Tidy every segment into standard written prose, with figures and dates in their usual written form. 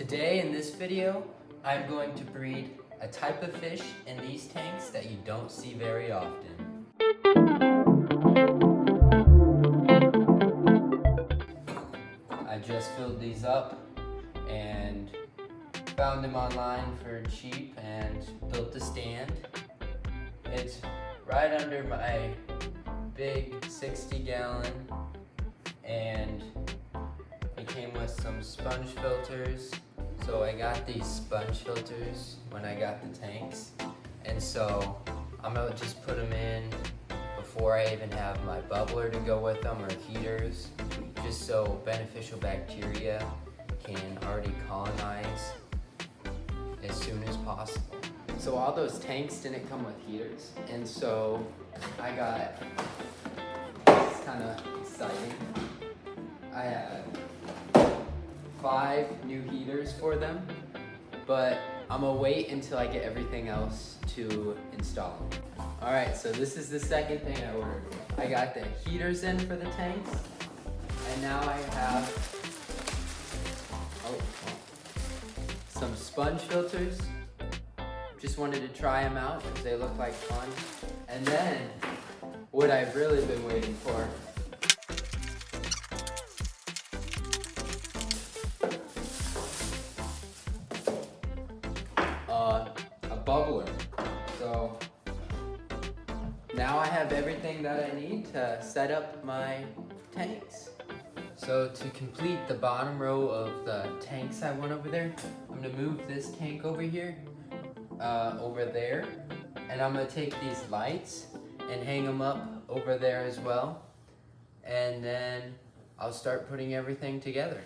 Today in this video, I'm going to breed a type of fish in these tanks that you don't see very often. I just filled these up and found them online for cheap and built the stand. It's right under my big 60-gallon, and it came with some sponge filters. So I got these sponge filters when I got the tanks, and so I'm gonna just put them in before I even have my bubbler to go with them, or heaters, just so beneficial bacteria can already colonize as soon as possible. So all those tanks didn't come with heaters, and so I got, it's kind of exciting, I have 5 new heaters for them, but I'm gonna wait until I get everything else to install them. All right, so this is the second thing I ordered. I got the heaters in for the tanks, and now I have some sponge filters. Just wanted to try them out because they look like fun. And then, what I've really been waiting for, a bubbler. So now I have everything that I need to set up my tanks. So to complete the bottom row of the tanks I want over there, I'm gonna move this tank over here, over there, and I'm gonna take these lights and hang them up over there as well, and then I'll start putting everything together.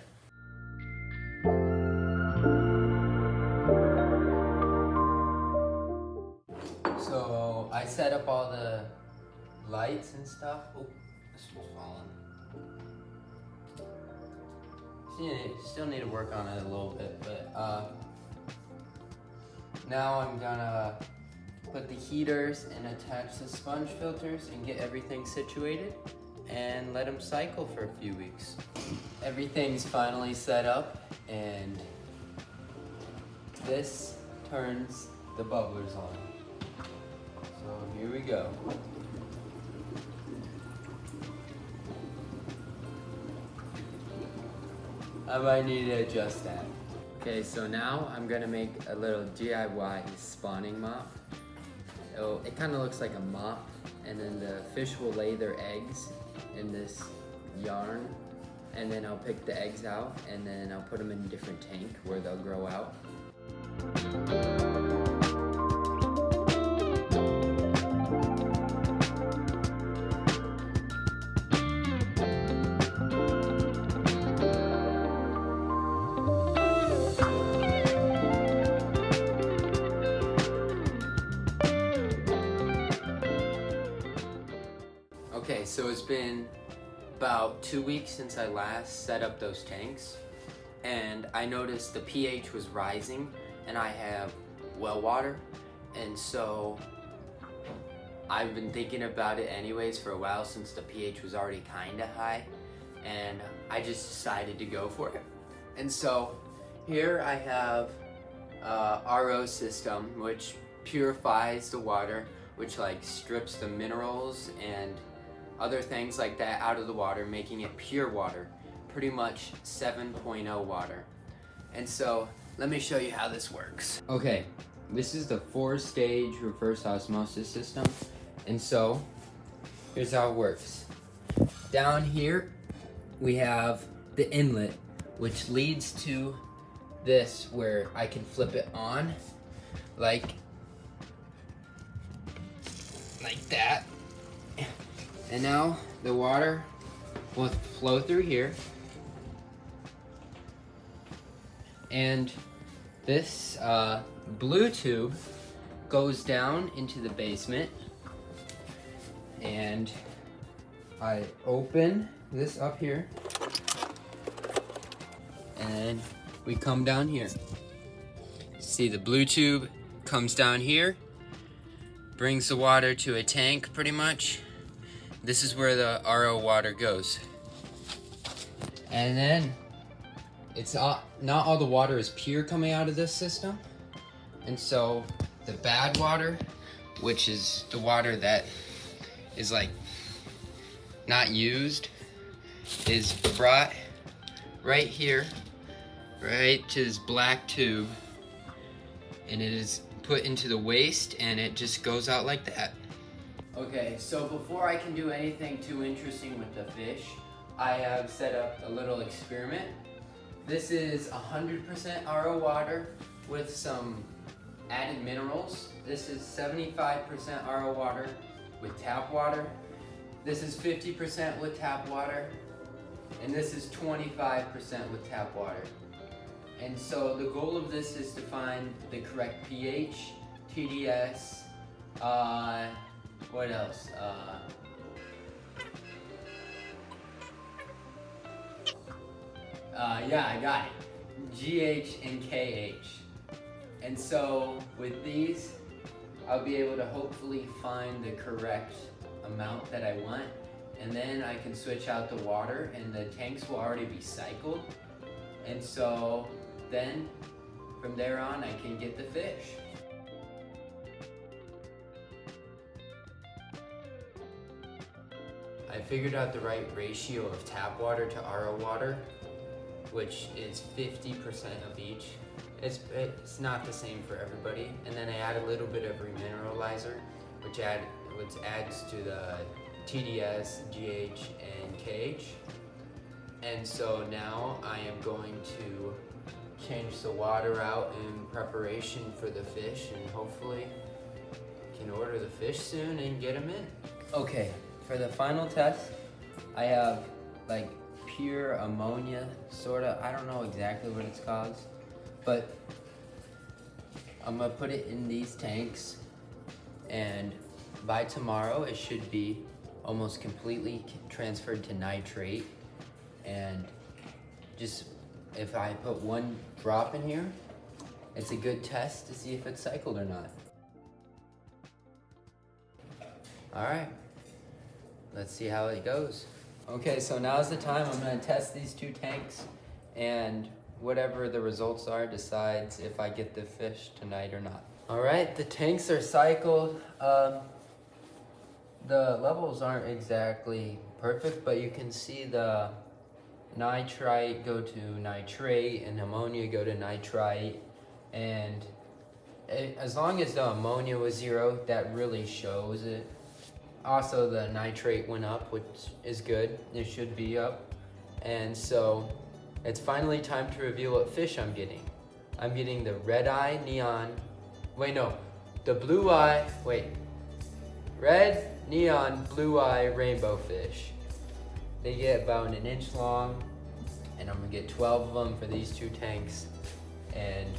So I set up all the lights and stuff. Oh, this one's falling. Still need to work on it a little bit, but now I'm gonna put the heaters and attach the sponge filters and get everything situated and let them cycle for a few weeks. Everything's finally set up, and this turns the bubblers on. So here we go. I might need to adjust that. Okay, so now I'm gonna make a little DIY spawning mop. It kind of looks like a mop, and then the fish will lay their eggs in this yarn, and then I'll pick the eggs out, and then I'll put them in a different tank where they'll grow out. Okay, so it's been about 2 weeks since I last set up those tanks, and I noticed the pH was rising, and I have well water, and so I've been thinking about it anyways for a while, since the pH was already kinda high, and I just decided to go for it. And so here I have a RO system which purifies the water, which like strips the minerals and other things like that out of the water, making it pure water, pretty much 7.0 water. And so let me show you how this works. Okay, this is the 4-stage reverse osmosis system, and so here's how it works. Down here we have the inlet, which leads to this, where I can flip it on like that. And now the water will flow through here, and this blue tube goes down into the basement, and I open this up here, and we come down here. See, the blue tube comes down here, brings the water to a tank pretty much. This is where the RO water goes. And then it's not all the water is pure coming out of this system. And so the bad water, which is the water that is like not used, is brought right here, right to this black tube, and it is put into the waste, and it just goes out like that. Okay, so before I can do anything too interesting with the fish, I have set up a little experiment. This is 100% RO water with some added minerals. This is 75% RO water with tap water. This is 50% with tap water. And this is 25% with tap water. And so the goal of this is to find the correct pH, TDS, what else? Yeah, I got it. GH and KH. And so with these, I'll be able to hopefully find the correct amount that I want. And then I can switch out the water, and the tanks will already be cycled. And so then from there on, I can get the fish. I figured out the right ratio of tap water to RO water, which is 50% of each. It's not the same for everybody. And then I add a little bit of remineralizer, which adds to the TDS, GH, and KH. And so now I am going to change the water out in preparation for the fish, and hopefully can order the fish soon and get them in. Okay, for the final test, I have like pure ammonia, sorta. I don't know exactly what it's called, but I'm gonna put it in these tanks, and by tomorrow it should be almost completely transferred to nitrate. And just if I put one drop in here, it's a good test to see if it's cycled or not. All right, let's see how it goes. Okay, so now's the time. I'm gonna test these two tanks, and whatever the results are decides if I get the fish tonight or not. All right, the tanks are cycled. The levels aren't exactly perfect, but you can see the nitrite go to nitrate and ammonia go to nitrite. And as long as the ammonia was 0, that really shows it. Also, the nitrate went up, which is good. It should be up. And so it's finally time to reveal what fish I'm getting. I'm getting the red eye neon. Red neon blue eye rainbow fish. They get about 1 inch long, and I'm gonna get 12 of them for these two tanks, and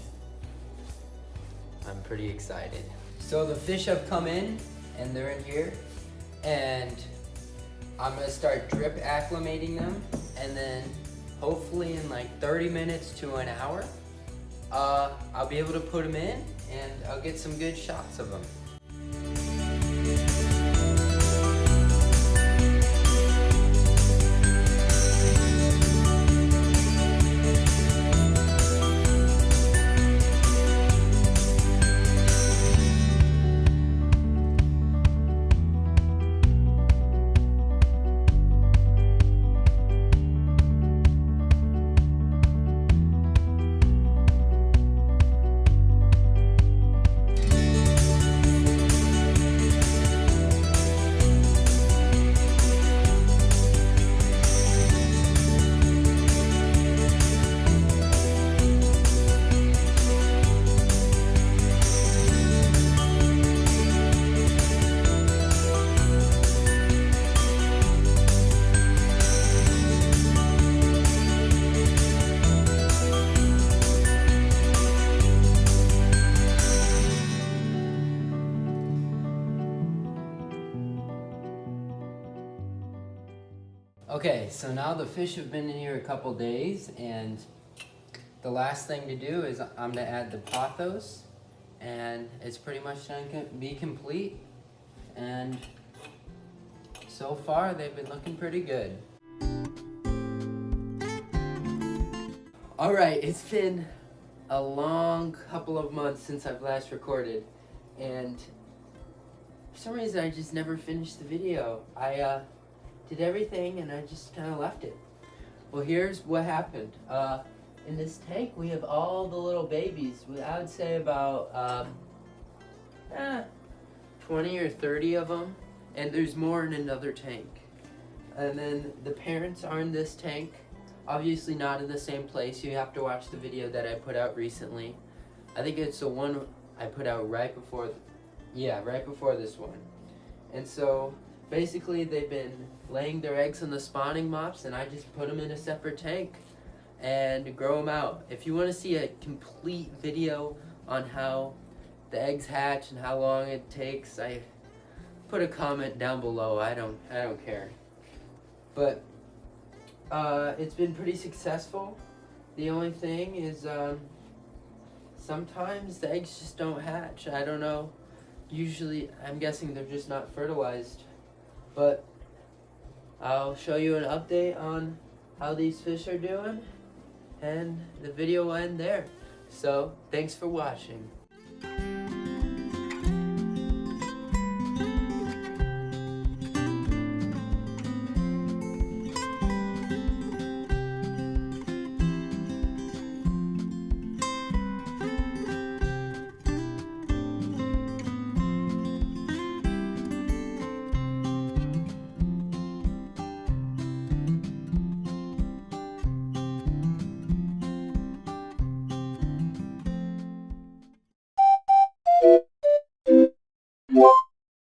I'm pretty excited. So the fish have come in, and they're in here, and I'm gonna start drip acclimating them, and then hopefully in like 30 minutes to an hour, I'll be able to put them in, and I'll get some good shots of them. Okay, so now the fish have been in here a couple days, and the last thing to do is I'm gonna add the pothos, and it's pretty much gonna be complete. And so far they've been looking pretty good. Alright, it's been a long couple of months since I've last recorded, and for some reason I just never finished the video. I did everything and I just kind of left it. Well, here's what happened. In this tank we have all the little babies. I would say about 20 or 30 of them, and there's more in another tank. And then the parents are in this tank. Obviously not in the same place. You have to watch the video that I put out recently. I think it's the one I put out right before this one. And so basically they've been laying their eggs in the spawning mops, and I just put them in a separate tank and grow them out. If you want to see a complete video on how the eggs hatch and how long it takes, I put a comment down below. I don't care. But it's been pretty successful. The only thing is sometimes the eggs just don't hatch. I don't know. Usually, I'm guessing they're just not fertilized. But I'll show you an update on how these fish are doing, and the video will end there. So, thanks for watching.